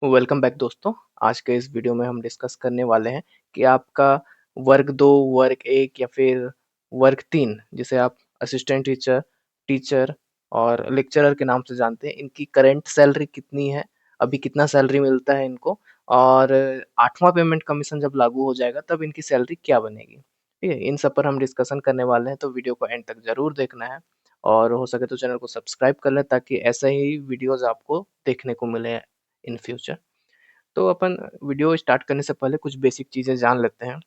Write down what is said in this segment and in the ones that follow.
Welcome back दोस्तों। आज के इस वीडियो में हम डिस्कस करने वाले हैं कि आपका वर्ग 2, वर्ग 1 या फिर वर्ग 3 जिसे आप असिस्टेंट टीचर, टीचर और लेक्चरर के नाम से जानते हैं, इनकी करंट सैलरी कितनी है, अभी कितना सैलरी मिलता है इनको और 8वां पेमेंट कमीशन जब लागू हो जाएगा तब इनकी सैलरी क्या बनेगी। ठीक है, इन सब पर हम डिस्कशन करने वाले हैं, तो वीडियो को एंड तक ज़रूर देखना है और हो सके तो चैनल को सब्सक्राइब कर लें ताकि ऐसे ही वीडियोज़ आपको देखने को मिले इन फ्यूचर। तो अपन वीडियो स्टार्ट करने से पहले कुछ बेसिक चीज़ें जान लेते हैं।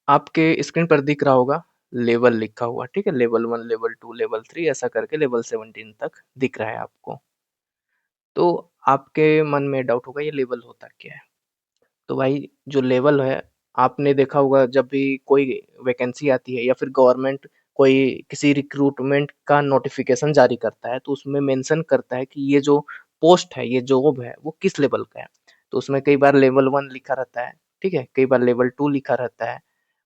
आपके स्क्रीन पर दिख रहा होगा लेवल लिखा हुआ, ठीक है? लेवल 1, लेवल 2, लेवल 3 ऐसा करके लेवल 17 तक दिख रहा है आपको। तो आपके मन में डाउट होगा ये लेवल होता क्या है? तो भाई जो लेवल है, आपने देखा होगा जब भी कोई वैकेंसी आती है या फिर गवर्नमेंट कोई किसी रिक्रूटमेंट का नोटिफिकेशन जारी करता है, तो उसमें मेंशन करता है कि ये जो पोस्ट है, ये जॉब है, वो किस लेवल का है। तो उसमें कई बार लेवल 1 लिखा रहता है, ठीक है? कई बार लेवल 2 लिखा रहता है।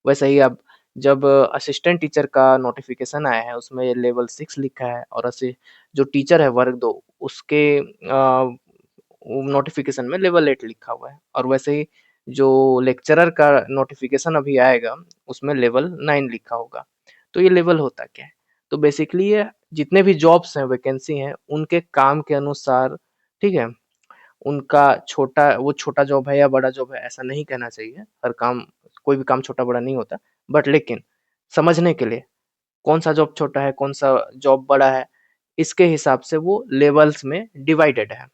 वैसे ही अब जब असिस्टेंट टीचर का नोटिफिकेशन आया है, उसमें लेवल 6 लिखा है और जो टीचर है वर्ग 2 उसके नोटिफिकेशन में लेवल 8 लिखा हुआ है और वैसे ही जो लेक्चरर का नोटिफिकेशन अभी आएगा उसमें लेवल 9 लिखा होगा। तो ये लेवल होता क्या है? तो बेसिकली ये जितने भी जॉब्स हैं, वैकेंसी हैं, उनके काम के अनुसार, ठीक है? उनका छोटा जॉब है या बड़ा जॉब है ऐसा नहीं कहना चाहिए। हर काम कोई भी काम छोटा-बड़ा नहीं होता। बट लेकिन समझने के लिए कौन-सा जॉब छोटा है, कौन-सा जॉब बड़ा है, इसके हिसाब से वो लेवल्स में डिवाइडेड है।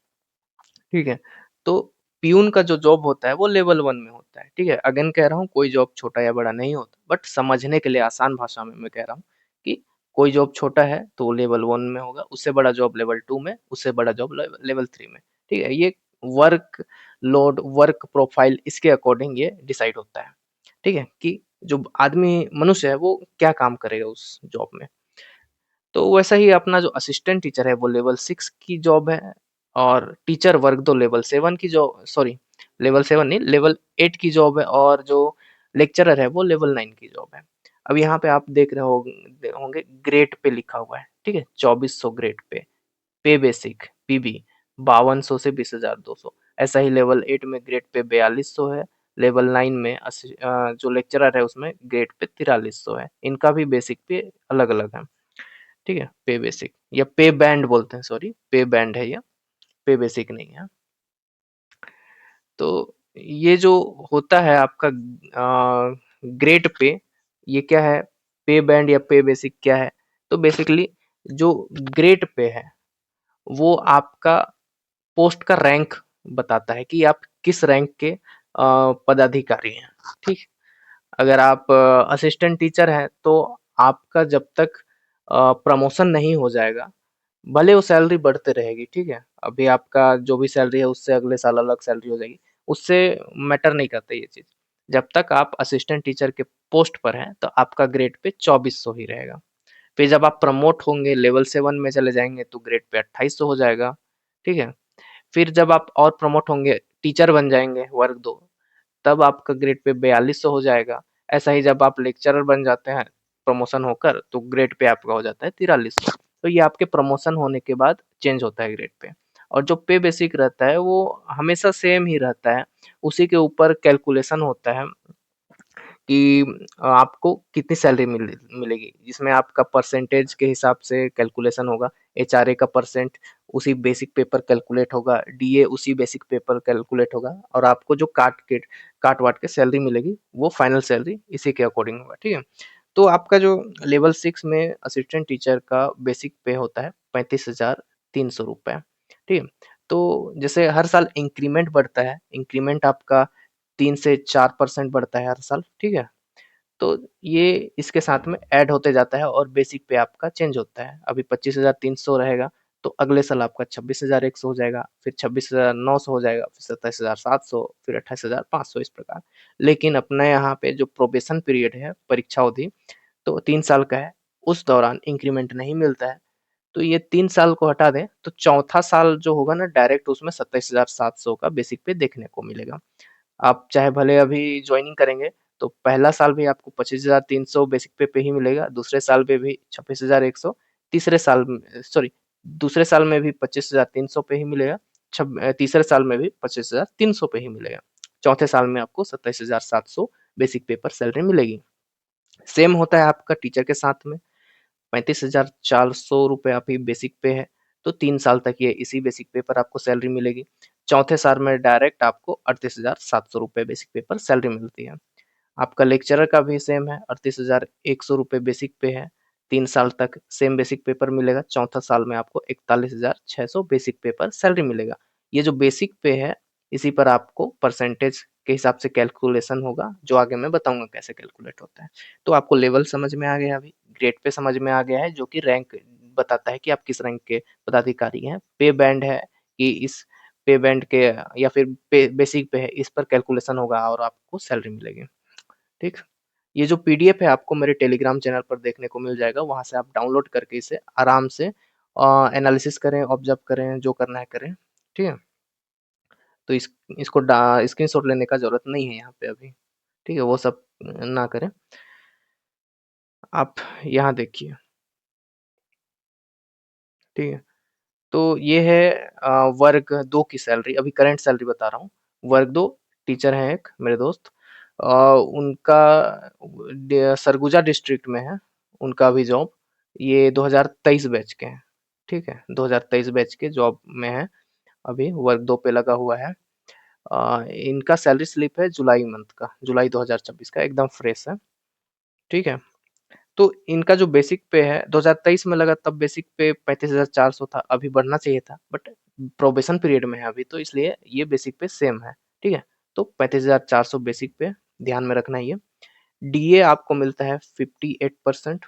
ठीक है? तो पियून का जो जॉब होता है वो लेवल 1 में होता है, ठीक है? अगेन कह रहा हूँ कोई जॉब छोटा या बड़ा नहीं होता, बट समझने के लिए आसान भाषा में मैं कह रहा हूँ कि कोई जॉब छोटा है तो वो लेवल 1 में होगा, उससे बड़ा जॉब लेवल 2 में, उससे बड़ा जॉब लेवल 3 में, ठीक है? ये वर्क लोड, वर्क प्रोफाइल इसके अकॉर्डिंग ये डिसाइड होता है, ठीक है? कि जो आदमी मनुष्य है वो क्या काम करेगा उस जॉब में। तो वैसा ही अपना जो असिस्टेंट टीचर है वो लेवल 6 की जॉब है और टीचर वर्ग 2 लेवल 7 की जॉब, सॉरी लेवल 7 नहीं, लेवल 8 की जॉब है और जो लेक्चरर है वो लेवल 9 की जॉब है। अब यहाँ पे आप देख रहे होंगे ग्रेड पे लिखा हुआ है, ठीक है? 2400 ग्रेड पे बेसिक पीबी 5200 से 20,200। ऐसा ही लेवल 8 में ग्रेड पे 4200 है, लेवल 9 में जो लेक्चरर है उसमें ग्रेड पे 4300 है। इनका भी बेसिक पे अलग-अलग है। ठीक है, पे बेसिक या पे बैंड बोलते हैं, सॉरी पे बैंड है ये, पे बेसिक नहीं है। तो ये जो होता है आपका ग्रेड पे, ये क्या है, पे बैंड या पे बेसिक क्या है? तो बेसिकली जो ग्रेड पे है वो आपका पोस्ट का रैंक बताता है कि आप किस रैंक के पदाधिकारी हैं। ठीक, अगर आप असिस्टेंट टीचर हैं तो आपका जब तक प्रमोशन नहीं हो जाएगा, भले वो सैलरी बढ़ते रहेगी, ठीक है? अभी आपका जो भी सैलरी है उससे अगले साल अलग सैलरी हो जाएगी, उससे मैटर नहीं करता ये चीज़। जब तक आप असिस्टेंट टीचर के पोस्ट पर हैं तो आपका ग्रेड पे 2400 ही रहेगा। फिर जब आप प्रमोट होंगे लेवल 7 में चले जाएँगे तो ग्रेड पे 2800 हो जाएगा, ठीक है? फिर जब आप और प्रमोट होंगे, टीचर बन जाएँगे वर्ग 2, तब आपका ग्रेड पे 4200 हो जाएगा। ऐसा ही जब आप लेक्चरर बन जाते हैं प्रमोशन होकर तो ग्रेड पे आपका हो जाता है 4300। तो ये आपके प्रमोशन होने के बाद चेंज होता है ग्रेड पे। और जो पे बेसिक रहता है वो हमेशा सेम ही रहता है। उसी के ऊपर कैलकुलेशन होता है कि आपको कितनी सैलरी मिलेगी, जिसमें आपका परसेंटेज के हिसाब से कैलकुलेशन होगा। एचआरए का परसेंट उसी बेसिक पे पर कैलकुलेट होगा, डीए उसी बेसिक पे पर कैलकुलेट होगा और आपको जो काट-वाट के सैलरी मिलेगी, वो फाइनल सैलरी इसी के अकॉर्डिंग होगा, ठीक है? तो आपका जो लेवल 6 में असिस्टेंट टीचर का बेसिक पे होता है 35,300 रुपए, ठीक है? तो जैसे हर साल इंक्रीमेंट बढ़ता है, इंक्रीमेंट आपका 3 से 4% बढ़ता है हर साल, ठीक है? तो ये इसके साथ में ऐड होते जाता है और बेसिक पे आपका चेंज होता है। अभी 25,300 रहेगा, तो अगले साल आपका 26,100 हो जाएगा, फिर 26,900 हो जाएगा, फिर 27,700, फिर 28,500 इस प्रकार। लेकिन अपने यहाँ पे जो प्रोबेशन पीरियड है, परीक्षा अवधि, तो 3 साल का है, उस दौरान इंक्रीमेंट नहीं मिलता है। तो ये 3 साल को हटा दें, तो चौथा साल जो होगा ना डायरेक्ट उसमें 27,700 का बेसिक पे देखने को मिलेगा। आप चाहे भले अभी जॉइनिंग करेंगे, तो पहला साल भी आपको 25,300 बेसिक पे ही मिलेगा, दूसरे साल पे भी 26,100, तीसरे साल में सॉरी दूसरे साल में भी 25,300 पे ही मिलेगा, तीसरे साल में भी 25,300 पे ही मिलेगा। चौथे साल में आपको 27,700 बेसिक पे पर सैलरी मिलेगी। सेम होता है आपका टीचर के साथ में। 35,400 रुपए आपकी बेसिक पे है, तो 3 साल तक ये इसी बेसिक पे पर आपको सैलरी मिलेगी। चौथे साल में डायरेक्ट आपको 38,700 रुपए बेसिक पे पर सैलरी मिलती है। आपका लेक्चरर का भी सेम है, 38,100 रुपए बेसिक पे है। 3 साल तक सेम बेसिक पेपर मिलेगा। चौथा साल में आपको 41,600 बेसिक पे पर सैलरी मिलेगा। ये जो बेसिक पे है, इसी पर आपको परसेंटेज के हिसाब से कैलकुलेशन होगा, जो आगे मैं बताऊंगा कैसे कैलकुलेट होता है। तो आपको लेवल समझ में आ गया, अभी ग्रेड पे समझ में आ गया है, जो कि रैंक बताता है कि आप किस रैंक के पदाधिकारी हैं। पे बैंड है कि इस पे बैंड के या फिर बेसिक पे है, इस पर कैलकुलेशन होगा और आपको सैलरी मिलेगी। ठीक, ये जो पीडीएफ है आपको मेरे टेलीग्राम चैनल पर देखने को मिल जाएगा। वहां से आप डाउनलोड करके इसे आराम से एनालिसिस करें, ऑब्जर्व करें, जो करना है करें। ठीक है, तो इसको स्क्रीनशॉट लेने का जरूरत नहीं है यहाँ पे अभी। ठीक है, वो सब ना करें। आप यहाँ देखिए। ठीक है, तो ये है वर्ग 2 की सैलरी। अभी करंट सैलरी बता रहा हूँ। वर्ग 2 टीचर हैं एक मेरे दोस्त, उनका सरगुजा डिस्ट्रिक्ट में है उनका भी जॉब। ये 2023 बैच के हैं। ठीक है, 2023 बैच के जॉब में है, अभी वर्ग 2 पे लगा हुआ है। इनका सैलरी स्लिप है जुलाई मंथ का, जुलाई 2024 का, एकदम फ्रेश है। ठीक है, तो इनका जो बेसिक पे है 2023 में लगा तब बेसिक पे 35,400 था, अभी बढ़ना चाहिए था, बट प्रोबेशन पीरियड में है अभी, तो इसलिए ये बेसिक पे सेम है। ठीक है, तो 35,400 बेसिक पे ध्यान में रखना। ये डीए आपको मिलता है 58%।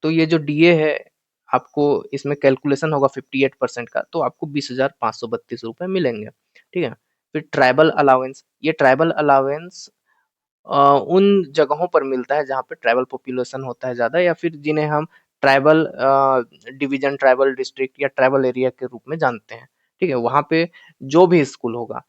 तो ये जो डीए है आपको इसमें कैलकुलेशन होगा 58% का, तो आपको 20,532 रुपए मिलेंगे। ठीक है, फिर ट्राइबल अलाउंस, ये ट्राइबल अलाउंस उन जगहों पर मिलता है जहाँ पे ट्राइबल पॉपुलेशन होता है ज़्यादा, या फिर जिन्हें हम ट्राइबल डिवीजन, ट्राइबल डिस्ट्रिक्ट या ट्राइबल एरिया के रूप में जानते हैं। ठीक है, वहाँ पे जो भी स्कूल होगा,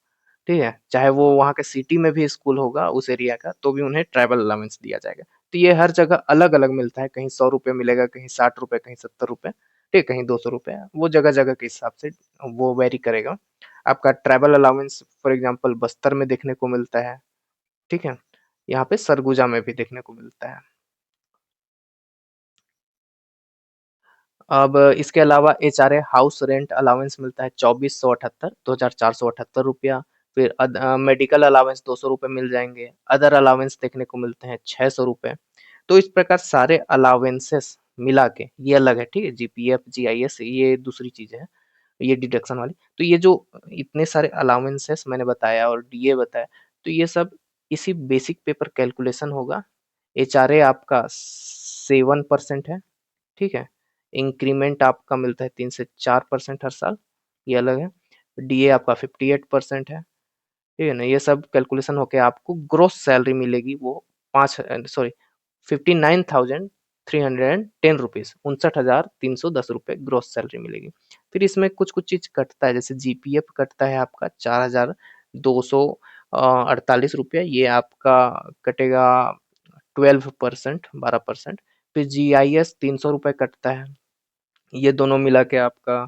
ठीक है, चाहे वो वहाँ के सिटी में भी स्कूल होगा उस एरिया का, तो भी उन्हें ट्राइबल अलाउंस दिया जाएगा। तो ये हर जगह अलग-अलग मिलता है, कहीं 100 रुपए मिलेगा, कहीं 60 रुपए, कहीं 70 रुपए, ठीक है, कहीं 200 रुपए, वो जगह-जगह के हिसाब से वो वेरी करेगा। आपका tribal allowance for example Bastar में देखने को मिलता है। ठीक है, यहाँ पे सरगुजा में भी देखने को मिलता है। अब इसके अलावा एचआरए हाउस रेंट अलाउंस मिलता है 2478 फिर मेडिकल अलाउंस 200 रुपये मिल जाएंगे। अदर अलाउंस देखने को मिलते हैं 600 रुपये। तो इस प्रकार सारे अलाउंसेस मिला के ये अलग है। ठीक है, जीपीएफ जीआईएस ये दूसरी चीज है, ये डिडक्शन वाली। तो ये जो इतने सारे अलाउंसेस मैंने बताया और डीए बताया, तो ये सब इसी बेसिक पेपर कैलकुलेशन होगा। एचआरए आपका 7% है। ठीक है, इंक्रीमेंट आपका मिलता है 3 से 4% हर साल, ये अलग है। डीए आपका 58% है। ठीक है ना, ये सब कैलकुलेशन होके आपको ग्रोस सैलरी मिलेगी, वो 59,310 रुपीज, 59,310 रुपए ग्रोस सैलरी मिलेगी। फिर इसमें कुछ कुछ चीज कटता है, जैसे जीपीएफ कटता है आपका 4,248 रुपया, ये आपका कटेगा 12%, 12%। फिर जीआईएस 300 रुपये कटता है। ये दोनों मिला के आपका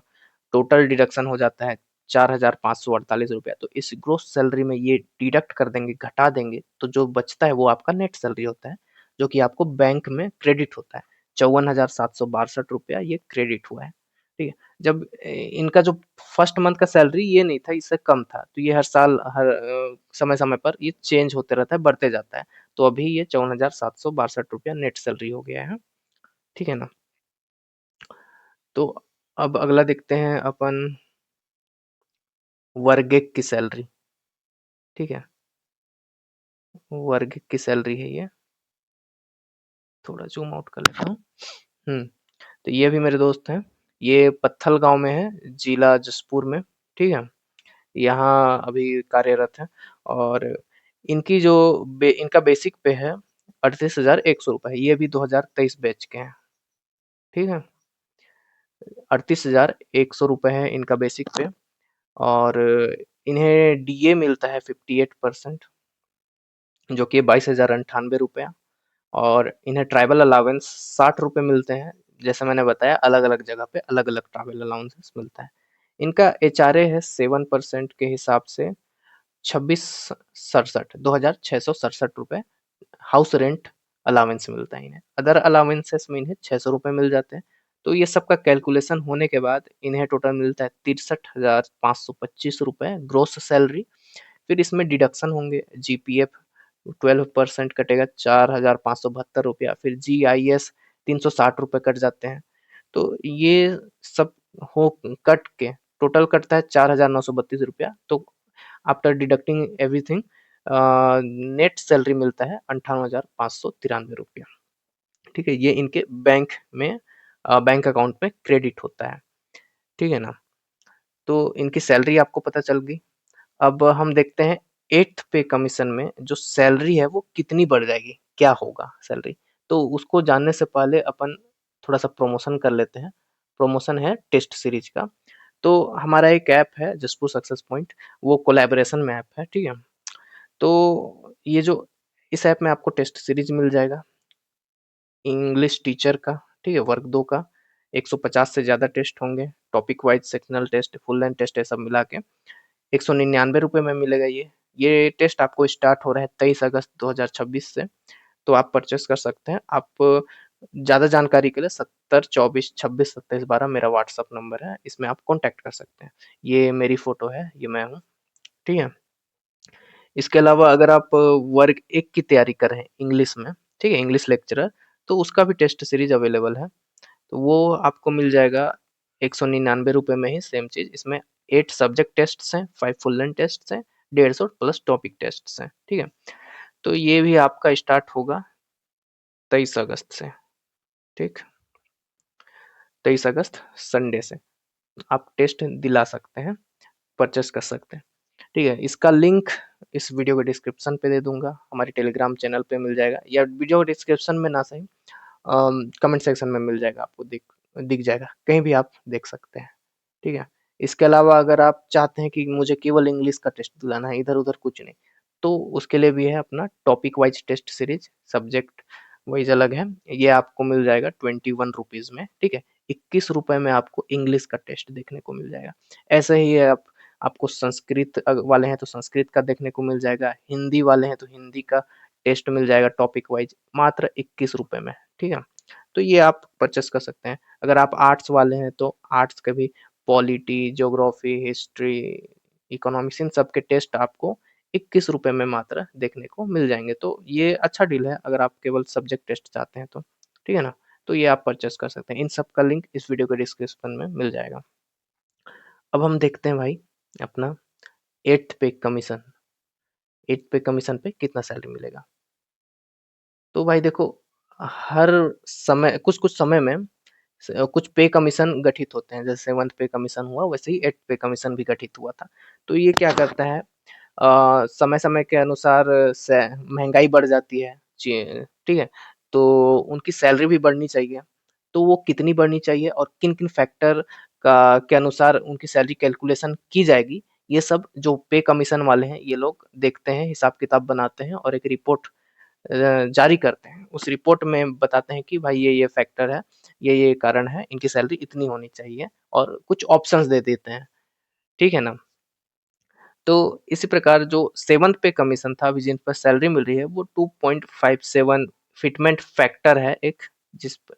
टोटल डिडक्शन हो जाता है 4,548 रुपया। तो इस ग्रोस सैलरी में ये डिडक्ट कर देंगे, घटा देंगे, तो जो बचता है वो आपका नेट सैलरी होता है, जो कि आपको बैंक में क्रेडिट होता है। 54,762 रुपया ये क्रेडिट हुआ है। ठीक है, जब इनका जो फर्स्ट मंथ का सैलरी ये नहीं था, इससे कम था, तो ये हर साल हर समय समय पर ये चेंज होते रहता है, बढ़ते जाता है। तो अभी ये 54,762 रुपया नेट सैलरी हो गया है। ठीक है ना, तो अब अगला देखते हैं अपन, वर्ग 1 की सैलरी। ठीक है, वर्ग 1 की सैलरी है ये, थोड़ा जूम आउट कर लेता हूँ। तो ये भी मेरे दोस्त हैं, ये पत्थल गांव में है, जिला जसपुर में। ठीक है, यहाँ अभी कार्यरत है, और इनकी जो इनका बेसिक पे है 38,100 रुपये, ये भी 2023 बैच के हैं। ठीक है, 38,100 रुपये है इनका बेसिक पे, और इन्हें डीए मिलता है 58%, जो कि 22,098 रुपया, और इन्हें ट्राइबल अलाउंस 60 रुपये मिलते हैं। जैसे मैंने बताया, अलग अलग जगह पे अलग अलग ट्रैवल अलाउंसेस मिलता है। इनका एचआरए है 7% के हिसाब से 2667 हाउस रेंट अलाउंस मिलता है इन्हें। अदर अलाउंसेस में इन्हें 600 रुपये मिल जाते हैं। तो ये सबका कैलकुलेशन होने के बाद इन्हें टोटल मिलता है 63,525 रुपये ग्रोस सैलरी। फिर इसमें डिडक्शन होंगे, जीपीएफ 12% कटेगा 4,572 रुपया, फिर जीआईएस 360 रुपये कट जाते हैं। तो ये सब हो कट के टोटल कटता है 4,932 रुपया। तो after deducting everything net salary मिलता है 58,593 रुपया। ठीक है, ये इनके बैंक में बैंक अकाउंट में क्रेडिट होता है। ठीक है ना, तो इनकी सैलरी आपको पता चल गई। अब हम देखते हैं 8th पे कमीशन में जो सैलरी है वो कितनी बढ़ जाएगी, क्या होगा सैलरी। तो उसको जानने से पहले अपन थोड़ा सा प्रमोशन कर लेते हैं। प्रमोशन है टेस्ट सीरीज का। तो हमारा एक ऐप है जसपुर सक्सेस पॉइंट, वो कोलैबोरेशन में ऐप है। ठीक है, तो ये जो इस ऐप में आपको टेस्ट सीरीज मिल जाएगा इंग्लिश टीचर का। ठीक है, वर्ग 2 का 150 से ज्यादा टेस्ट होंगे, topic wise sectional test full length test है सब मिला के 199 रुपये में मिलेगा। ये टेस्ट आपको स्टार्ट हो रहा है 23 अगस्त 2026 से। तो आप परचेस कर सकते हैं। आप ज़्यादा जानकारी के लिए 70 24 26 27 12 मेरा व्हाट्सअप नंबर है, इसमें आप कांटेक्ट कर सकते हैं। ये मेरी फ़ोटो है, ये मैं हूँ। ठीक है? इसके अलावा अगर आप वर्ग 1 की तैयारी कर रहे हैं इंग्लिश में, ठीक है? इंग्लिश लेक्चरर, तो उसका भी टेस्ट सीरीज़ अवेलेबल है। तो वो आपको मिल जाएगा 199 रुपये में ही सेम चीज़। इसमें 8 सब्जेक्ट टेस्ट्स हैं, 5 फुल लेंथ टेस्ट्स हैं, 150 प्लस टॉपिक टेस्ट्स हैं। ठीक है? तो ये भी आपका स्टार्ट होगा 23 अगस्त से। ठीक, 23 अगस्त संडे से आप टेस्ट दिला सकते हैं, परचेस कर सकते हैं। ठीक है, इसका लिंक इस वीडियो के डिस्क्रिप्शन पे दे दूंगा, हमारे टेलीग्राम चैनल पे मिल जाएगा, या वीडियो डिस्क्रिप्शन में ना सही कमेंट सेक्शन में मिल जाएगा, आपको दिख जाएगा, कहीं भी आप देख सकते हैं। ठीक है, इसके अलावा अगर आप चाहते हैं कि मुझे केवल इंग्लिश का टेस्ट दिलाना है, इधर उधर कुछ नहीं, तो उसके लिए भी है अपना topic wise test series, subject wise अलग है। ये आपको मिल जाएगा 21 रुपीज में। ठीक है, 21 रुपए में आपको इंग्लिश का टेस्ट देखने को मिल जाएगा। ऐसे ही है, आपको संस्कृत वाले हैं तो संस्कृत का देखने को मिल जाएगा, हिंदी वाले हैं तो हिंदी का टेस्ट मिल जाएगा टॉपिक वाइज, मात्र 21 रुपए में। ठीक है, तो ये आप परचेस कर सकते हैं। अगर आप आर्ट्स वाले हैं तो आर्ट्स के भी पॉलिटी, ज्योग्राफी, हिस्ट्री, इकोनॉमिक्स, इन सब के टेस्ट आपको 21 रुपए में मात्र देखने को मिल जाएंगे। तो ये अच्छा डील है अगर आप केवल सब्जेक्ट टेस्ट चाहते हैं तो। ठीक है ना, तो ये आप परचेस कर सकते हैं। इन सब का लिंक इस वीडियो के डिस्क्रिप्शन में मिल जाएगा। अब हम देखते हैं भाई अपना 8th पे कमीशन पे कितना सैलरी मिलेगा। तो भाई देखो, हर समय कुछ कुछ समय में कुछ पे कमीशन गठित होते हैं। जैसे 7th पे कमीशन हुआ, वैसे ही 8th पे कमीशन भी गठित हुआ था। तो ये क्या करता है, समय समय के अनुसार से महंगाई बढ़ जाती है, ठीक है, तो उनकी सैलरी भी बढ़नी चाहिए। तो वो कितनी बढ़नी चाहिए और किन किन फैक्टर का के अनुसार उनकी सैलरी कैलकुलेशन की जाएगी, ये सब जो पे कमीशन वाले हैं ये लोग देखते हैं, हिसाब किताब बनाते हैं और एक रिपोर्ट जारी करते हैं। उस रिपोर्ट में बताते हैं कि भाई ये फैक्टर है, ये कारण है, इनकी सैलरी इतनी होनी चाहिए, और कुछ ऑप्शंस दे देते हैं। ठीक है ना, तो इसी प्रकार जो 7th पे कमीशन था, अभी जिन पर सैलरी मिल रही है, वो 2.57 फिटमेंट फैक्टर है एक,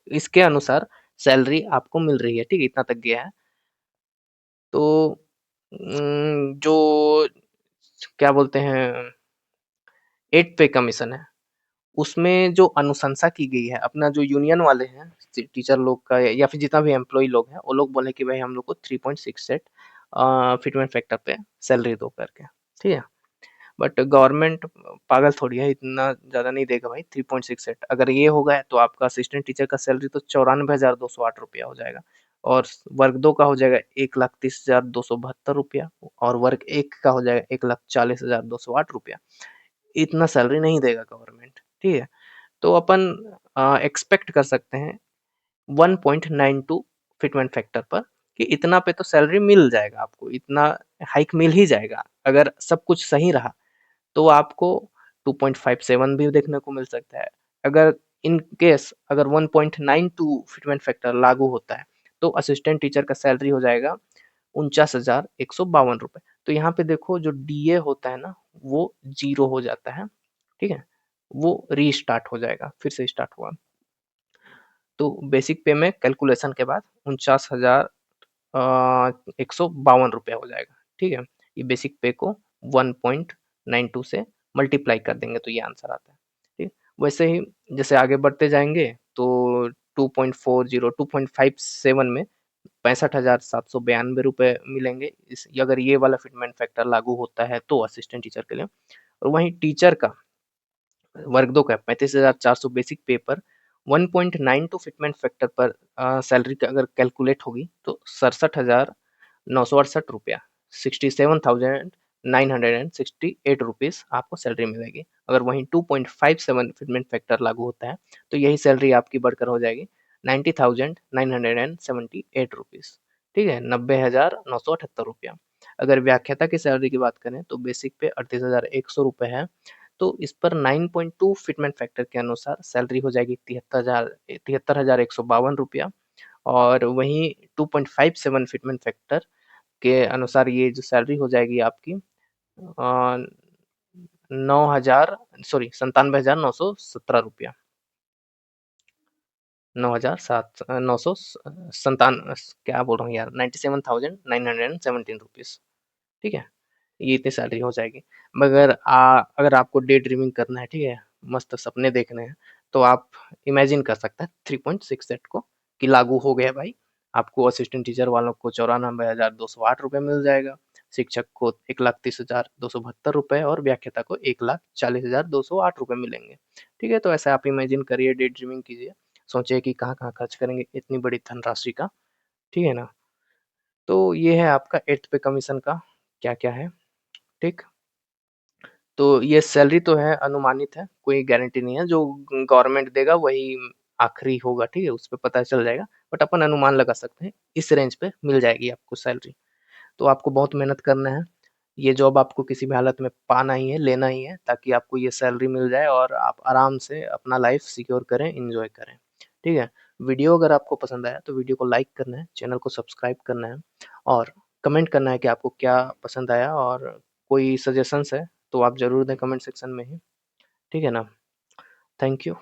इसके अनुसार सैलरी आपको मिल रही है। ठीक है, इतना तक गया है। तो जो क्या बोलते हैं 8th पे कमीशन है, उसमें जो अनुशंसा की गई है, अपना जो यूनियन वाले हैं, टीचर लोग का या फिर जितना भी एम्प्लॉय लोग हैं, वो लोग बोले कि भाई हम लोग को 3.68 फिटमेंट फैक्टर पे सैलरी दो करके। ठीक है, बट गवर्नमेंट पागल थोड़ी है, इतना ज़्यादा नहीं देगा भाई। 3.68 अगर ये होगा तो आपका असिस्टेंट टीचर का सैलरी तो 94,208 रुपया हो जाएगा, और वर्ग 2 का हो जाएगा 1,30,272 रुपया, और वर्ग 1 का हो जाएगा 1,40,208 रुपया। इतना सैलरी नहीं देगा गवर्नमेंट। ठीक है, तो अपन एक्सपेक्ट कर सकते हैं 1.92 फिटमेंट फैक्टर पर कि इतना पे तो सैलरी मिल जाएगा आपको, इतना हाइक मिल ही जाएगा। अगर सब कुछ सही रहा तो आपको 2.57 भी देखने को मिल सकता है। अगर इन केस अगर 1.92 फिटमेंट फैक्टर लागू होता है तो असिस्टेंट टीचर का सैलरी हो जाएगा ₹49,152। तो यहाँ पे देखो जो डीए होता है ना, वो 0 हो जाता है, ठीक है? वो रीस्टार्ट हो जाएगा, फिर से स्टार्ट हुआ। तो बेसिक पे में कैलकुलेशन के बाद 49,152 रुपया हो जाएगा, ठीक है? ये बेसिक पे को 1.92 से मल्टीप्लाई कर देंगे तो ये आंसर आता है, ठीक? वैसे ही जैसे आगे बढ़ते जाएँगे तो 2.40 2.57 में 65,792 रुपए मिलेंगे। इस अगर ये वाला फिटमेंट फैक्टर लागू होता है तो असिस्टेंट टीचर के लिए। और वहीं टीचर का वर्ग 2 का 35,400 बेसिक पे पर 1.92 फिटमेंट फैक्टर पर सैलरी अगर कैलकुलेट होगी तो 67,968 रुपया 67,968 रुपीस आपको सैलरी मिलेगी। अगर वहीं 2.57 फिटमेंट फैक्टर लागू होता है तो यही सैलरी आपकी बढ़कर हो जाएगी 90,978 रुपीस, ठीक है? 90,978 रुपया। अगर व्याख्याता की सैलरी की बात करें तो बेसिक पे 38,100 रुपए है, तो इस पर 9.2 फिटमेंट फैक्टर के अनुसार सैलरी हो जाएगी 73,152 रुपया। और वहीं 2.57 फिटमेंट फैक्टर के अनुसार ये जो सैलरी हो जाएगी आपकी 9,000 सॉरी 97,917 रुपया। 9,700 क्या बोल रहा हूँ यार, 97,917 रुपीस, ठीक है? ये इतनी सैलरी हो जाएगी। मगर अगर आपको डे ड्रीमिंग करना है, ठीक है, मस्त सपने देखने हैं, तो आप इमेजिन कर सकते हैं 3.68 को कि लागू हो गया भाई। आपको असिस्टेंट टीचर वालों को 94,208 रुपए मिल जाएगा, शिक्षक को 1,30,272 रुपए और व्याख्याता को 1,40,208 रुपए मिलेंगे। ठीक है, तो ऐसा आप इमेजिन करिए, डे ड्रीमिंग कीजिए, सोचिए कि कहाँ-कहाँ खर्च करेंगे इतनी बड़ी धनराशि का, ठीक है ना? तो ये है आपका 8th पे कमीशन का क्या-क्या है, ठीक? तो ये सैलरी तो है, अनुमानित है, कोई गारंटी नहीं है, जो गवर्नमेंट देगा वही आखिरी होगा, ठीक है? उसपे पता चल जाएगा, बट अपन अनुमान लगा सकते हैं, इस रेंज पे मिल जाएगी आपको सैलरी। तो आपको बहुत मेहनत करना है, ये जॉब आपको किसी भी हालत में पाना ही है, लेना ही है, ताकि आपको ये सैलरी मिल जाए और आप आराम से अपना लाइफ सिक्योर करें, एन्जॉय करें, ठीक है? वीडियो अगर आपको पसंद आया तो वीडियो को लाइक करना है, चैनल को सब्सक्राइब करना है और कमेंट करना है कि आपको क्या पसंद आया, और कोई सजेशंस है तो आप ज़रूर दें कमेंट सेक्शन में ही, ठीक है ना? Thank you.